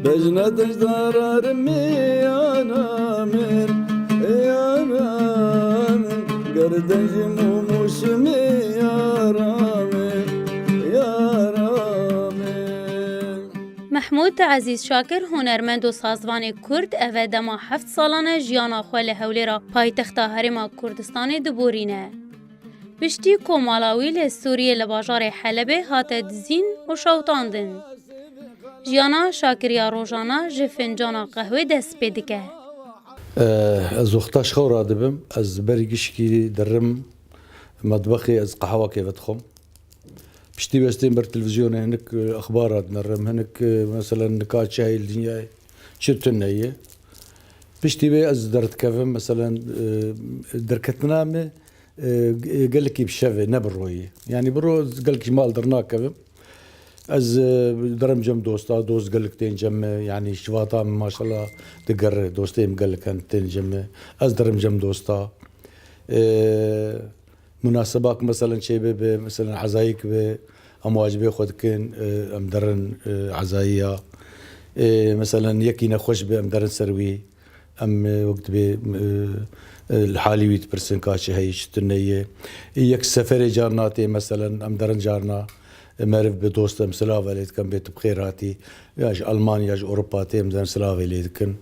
بجنتش ضرر يانامن يانامن قردنج موموشمي يارامن يارامن. محمود عزیز شاکر هنرمند و سازوان کرد اوه دما 7 سالانه جیانا خواه لحولی را پایتختا هرما کردستان دبورینه. پشتی کو مالاوی لسوریه لباجار حلبه هات دزین و شوتاندن. جیانا شاکریا روزانه جه فنجانا قهوه دست پیدکه. از وقتاش خورا دبم از برگشکی درم مطبخي از قهوة كيف تخم بشتي بستين بر تلفزيون هناك اخبارات نرم هناك مثلا نكات شاي الدنيا شرتنا هي بشتي بي از درت كفم مثلا دركتنا مي قال لك بشافي نبروي يعني برو قال لك مال درناك كفم از درم جم دوستا دوست قال لك تين جم يعني شواطه ما شاء الله تقر دوستين قال لك تين جم از درم جم دوستا مناسبات مثلا شيء مثلا عزايك امواج بي خود كان امدرن عزايا مثلا يكي نخوش بامدرن سروي ام وقت بي الحالي 100% كاشي هي شتنيه يك سفر جارناتي مثلا امدرن جارنا معرف بدوست مسلاف عليت كان بيت بخيراتي ياش المانيا ياش اوروبا تيم زين سلاف عليت كن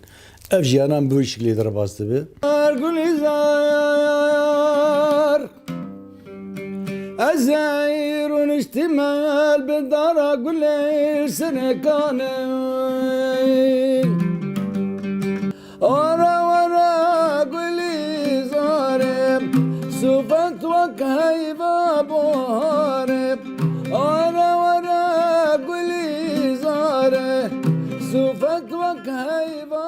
افجي انا بوش اللي درباست به أزاير ونشتمل بالدار أقول لي سنة كان ورا ورا أقول لي زارب سوفت وكهيبة بوهارب ورا ورا أقول لي زارب سوفت وكهيبة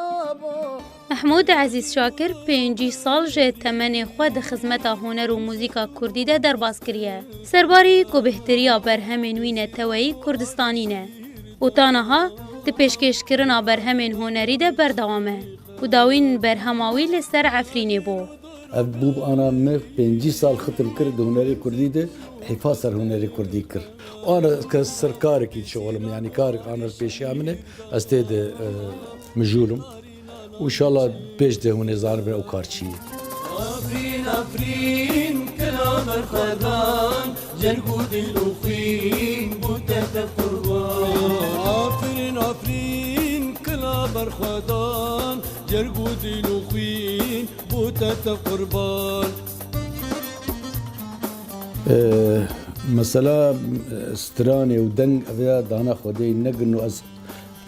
محمود عزیز شاکر 5 سال جه تمن خود خدمت هنر و موزیکا کردی ده درباز کریه. سرباری کو بهتریا برهمین وین توایی کردستانی نه. و تانها ده پیشکش کرنا برهمین هنری ده بردوامه. و داوین برهماوی لسر عفرینه بو. ابوب انا من 5 سال ختم کرد هنری کردی ده حفاظ هنری کردی کرد. انا كسركاري كي شغلم يعني كارك انا پیش امنه استيد مجولم وإن شاء الله بيش ده هون زارب أو كارشي. أفرين أفرين كلام الخدان جرقود الأخين بوتة قربان. أفرين أفرين كلام الخدان جرقود الأخين بوتة قربان. مثلا استراني ودنق أبدا دانا خدي نجنو أز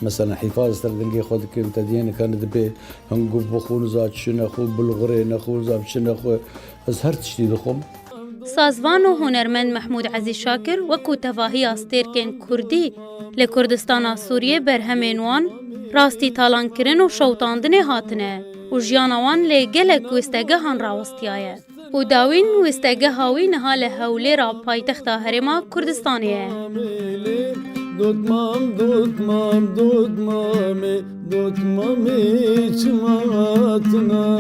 مثلا حفاظ تردنجي خود كم تدين كانت به هنقول بخون زاد شنو خو بالغري نخو زاد شنو خو أزهرت شديد خم. سازوان و هنرمند محمود عزیز شاکر وکو تفاهی استرکن کردی لکردستان سوریه برهمین وان راستی تالان کرن و شوتاندن هاتنه و جیانوان لگلک وستگهان راوستیایه و داوین وستگه هاوی نها لحولی را پایتخت هرما کردستانیه. Dutmam dutmam dutmami dutmami çmatnay